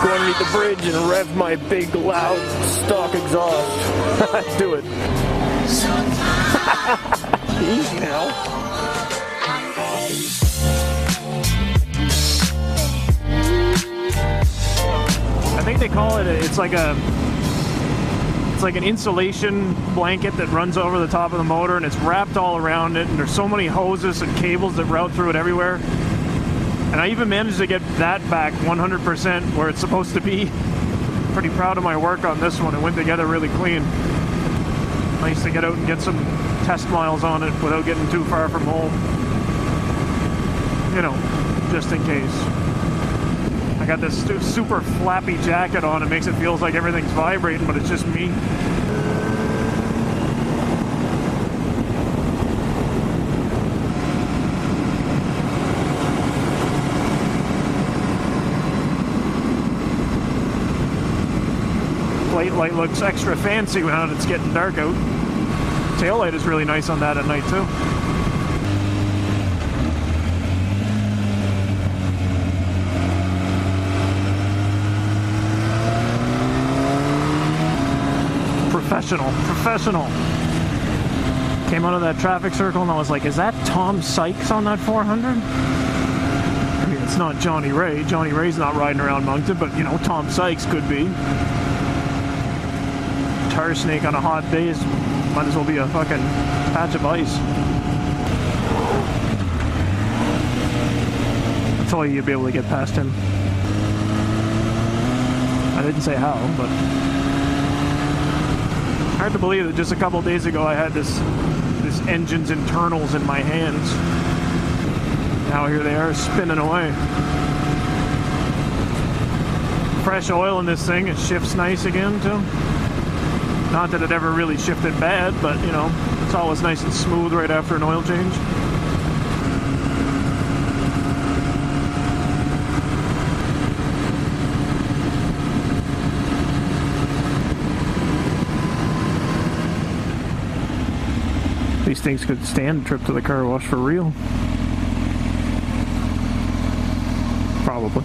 go underneath the bridge and rev my big, loud, stock exhaust. Let's do it. Easy now. I think they call it, it's like an insulation blanket that runs over the top of the motor, and it's wrapped all around it, and there's so many hoses and cables that route through it everywhere. And I even managed to get that back 100% where it's supposed to be. Pretty proud of my work on this one. It went together really clean. Nice to get out and get some test miles on it without getting too far from home. You know, just in case. I got this super flappy jacket on. It makes it feel like everything's vibrating, but it's just me. Plate light looks extra fancy when it's getting dark out. Tail light is really nice on that at night too. Professional. Came out of that traffic circle and I was like, is that Tom Sykes on that 400? I mean, it's not Johnny Ray. Johnny Ray's not riding around Moncton, but you know, Tom Sykes could be. Tar snake on a hot day might as well be a fucking patch of ice. I told you you'd be able to get past him. I didn't say how, but hard to believe that just a couple days ago I had this engine's internals in my hands. Now here they are spinning away. Fresh oil in this thing, it shifts nice again too. Not that it ever really shifted bad, but you know, it's always nice and smooth right after an oil change. These things could stand a trip to the car wash for real. Probably.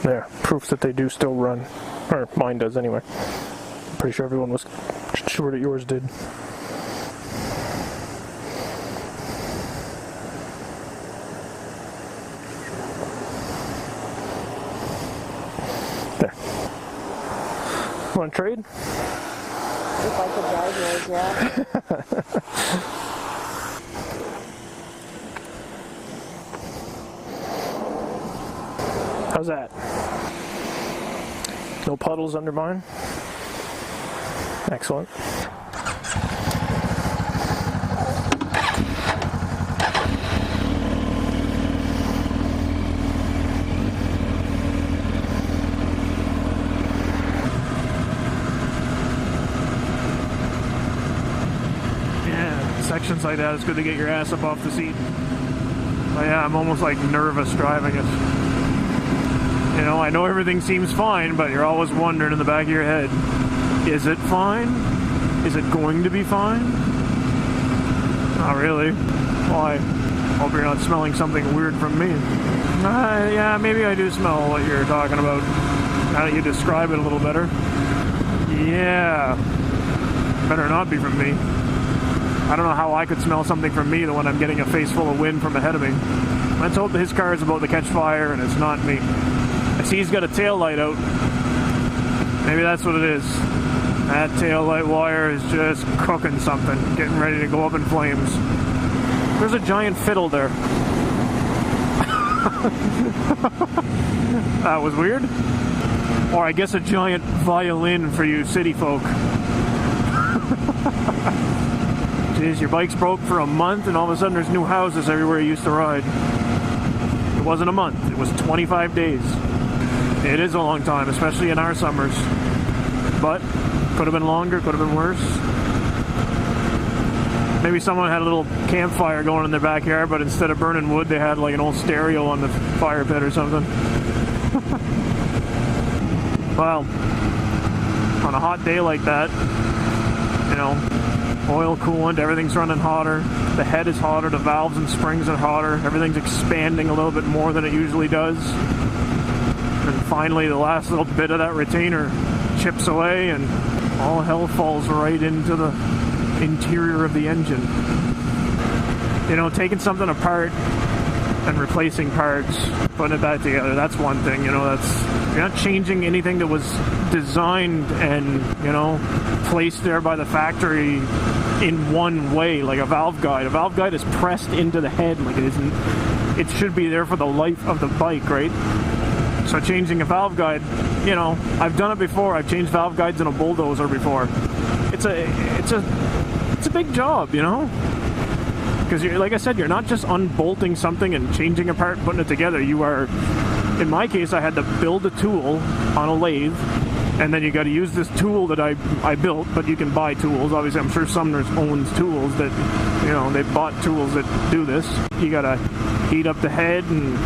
There, proof that they do still run. Or mine does anyway. Pretty sure everyone was sure that yours did. There. Want to trade? If I could drive yours, yeah. How's that? No puddles under mine? Excellent. Yeah, sections like that, it's good to get your ass up off the seat. But yeah, I'm almost like nervous driving it. You know, I know everything seems fine, but you're always wondering in the back of your head, is it fine? Is it going to be fine? Not really. Why? Hope you're not smelling something weird from me. Yeah, maybe I do smell what you're talking about. Now that you describe it a little better. Yeah. Better not be from me. I don't know how I could smell something from me when I'm getting a face full of wind from ahead of me. Let's hope that his car is about to catch fire and it's not me. I see he's got a tail light out. Maybe that's what it is. That tail light wire is just cooking something, getting ready to go up in flames. There's a giant fiddle there. That was weird. Or I guess a giant violin for you city folk. Jeez, your bike's broke for a month and all of a sudden there's new houses everywhere you used to ride. It wasn't a month, it was 25 days. It is a long time, especially in our summers. But could have been longer, could have been worse. Maybe someone had a little campfire going in their backyard, but instead of burning wood, they had like an old stereo on the fire pit or something. Well, on on a hot day like that, you know, oil coolant, everything's running hotter, the head is hotter, the valves and springs are hotter, everything's expanding a little bit more than it usually does. And finally the last little bit of that retainer chips away and all hell falls right into the interior of the engine. You know, taking something apart and replacing parts, putting it back together, that's one thing, you know, you're not changing anything that was designed and, you know, placed there by the factory in one way, like a valve guide. A valve guide is pressed into the head, like it should be there for the life of the bike, right? So changing a valve guide, you know, I've done it before. I've changed valve guides in a bulldozer before. It's a big job, you know? Because, like I said, you're not just unbolting something and changing a part, putting it together. You are, in my case, I had to build a tool on a lathe, and then you got to use this tool that I built, but you can buy tools. Obviously, I'm sure Sumner's owns tools that, you know, they bought tools that do this. You got to heat up the head, and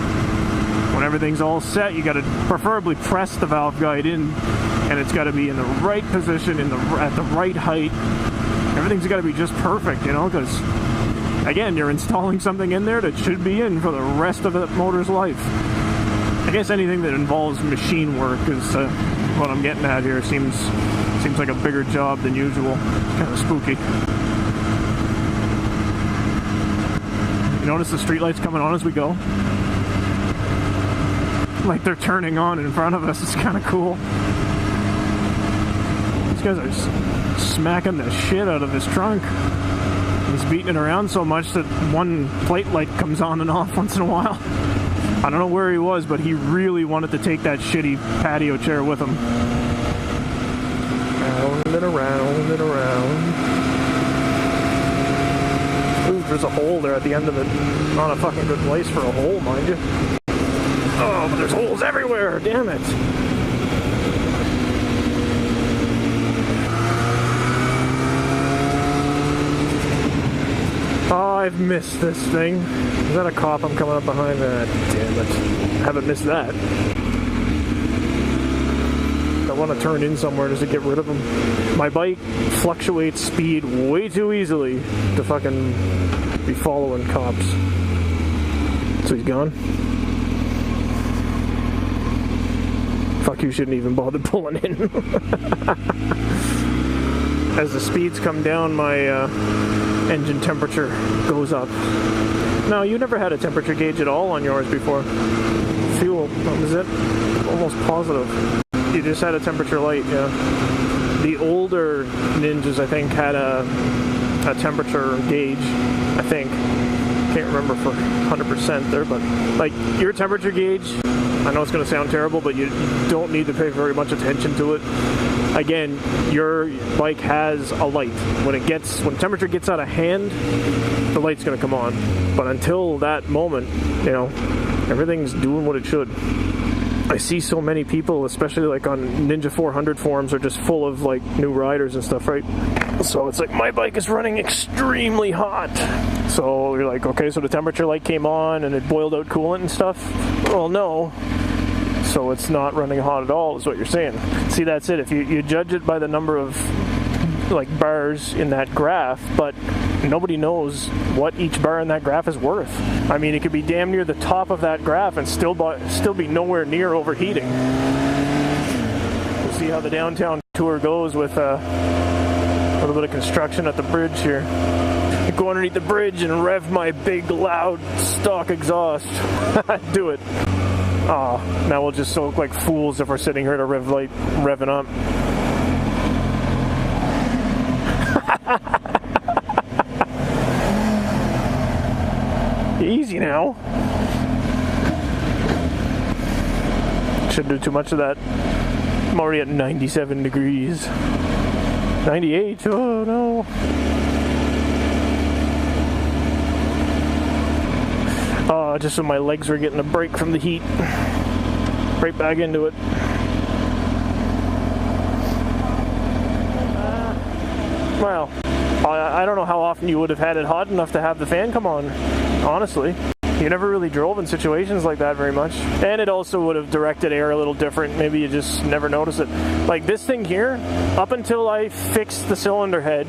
when everything's all set, you got to preferably press the valve guide in, and it's got to be in the right position, at the right height. Everything's got to be just perfect, you know, because again, you're installing something in there that should be in for the rest of the motor's life. I guess anything that involves machine work is what I'm getting at here. Seems like a bigger job than usual. Kind of spooky. You notice the streetlights coming on as we go? Like they're turning on in front of us. It's kind of cool. These guys are smacking the shit out of his trunk. He's beating it around so much that one plate light comes on and off once in a while. I don't know where he was, but he really wanted to take that shitty patio chair with him. Round and around and around. Ooh, there's a hole there at the end of it. Not a fucking good place for a hole, mind you. Oh, but there's holes everywhere, damn it. Oh, I've missed this thing. Is that a cop I'm coming up behind? Ah, damn it. I haven't missed that. I want to turn in somewhere just to get rid of him. My bike fluctuates speed way too easily to fucking be following cops. So he's gone? Fuck, you shouldn't even bother pulling in. As the speeds come down, my engine temperature goes up. No, you never had a temperature gauge at all on yours before. Fuel, what was it? Almost positive. You just had a temperature light, yeah. The older Ninjas, I think, had a temperature gauge, I think. Can't remember for 100% there, but like your temperature gauge, I know it's going to sound terrible, but you don't need to pay very much attention to it. Again, your bike has a light. When temperature gets out of hand, the light's going to come on. But until that moment, you know, everything's doing what it should. I see so many people, especially like on Ninja 400 forums, are just full of like new riders and stuff, right? So it's like, my bike is running extremely hot. So you're like, okay, so the temperature light came on and it boiled out coolant and stuff? Well, no. So it's not running hot at all, is what you're saying. See, that's it. If you judge it by the number of like bars in that graph, but nobody knows what each bar in that graph is worth. I mean, it could be damn near the top of that graph and still be nowhere near overheating. We'll see how the downtown tour goes with a little bit of construction at the bridge here. I go underneath the bridge and rev my big, loud, stock exhaust. Do it. Oh, now we'll just look like fools if we're sitting here at a rev light revving up. Easy now. Shouldn't do too much of that. I'm already at 97 degrees. 98, oh no. Just so my legs were getting a break from the heat. Right back into it. Well, I don't know how often you would have had it hot enough to have the fan come on, honestly. You never really drove in situations like that very much. And it also would have directed air a little different. Maybe you just never notice it. Like this thing here, up until I fixed the cylinder head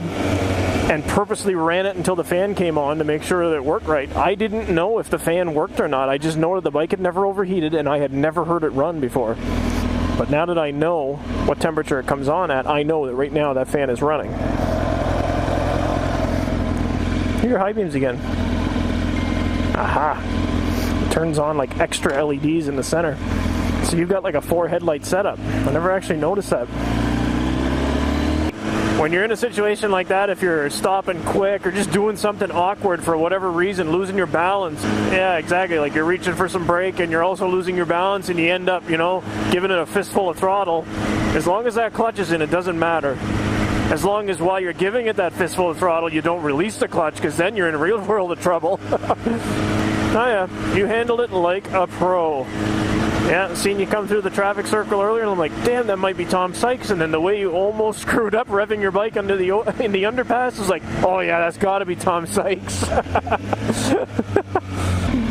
and purposely ran it until the fan came on to make sure that it worked right, I didn't know if the fan worked or not. I just know that the bike had never overheated and I had never heard it run before. But now that I know what temperature it comes on at, I know that right now that fan is running. Here are your high beams again. Aha. It turns on like extra LEDs in the center. So you've got like a 4 headlight setup. I never actually noticed that. When you're in a situation like that, if you're stopping quick or just doing something awkward for whatever reason, losing your balance, yeah, exactly, like you're reaching for some brake and you're also losing your balance and you end up, you know, giving it a fistful of throttle, as long as that clutch is in, it doesn't matter. As long as while you're giving it that fistful of throttle, you don't release the clutch, because then you're in a real world of trouble. Oh yeah, you handled it like a pro. Yeah, seen you come through the traffic circle earlier, and I'm like, damn, that might be Tom Sykes. And then the way you almost screwed up revving your bike under the in the underpass was like, oh yeah, that's got to be Tom Sykes.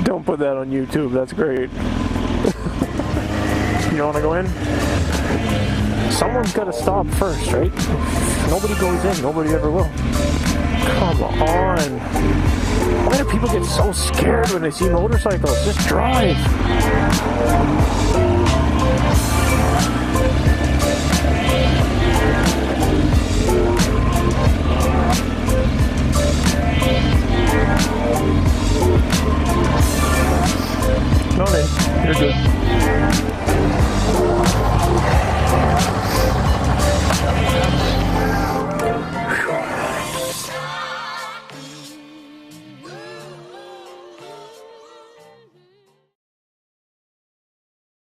Don't put that on YouTube. That's great. You want to go in? Someone's got to stop first, right? If nobody goes in, nobody ever will. Come on. Why do people get so scared when they see motorcycles? Just drive.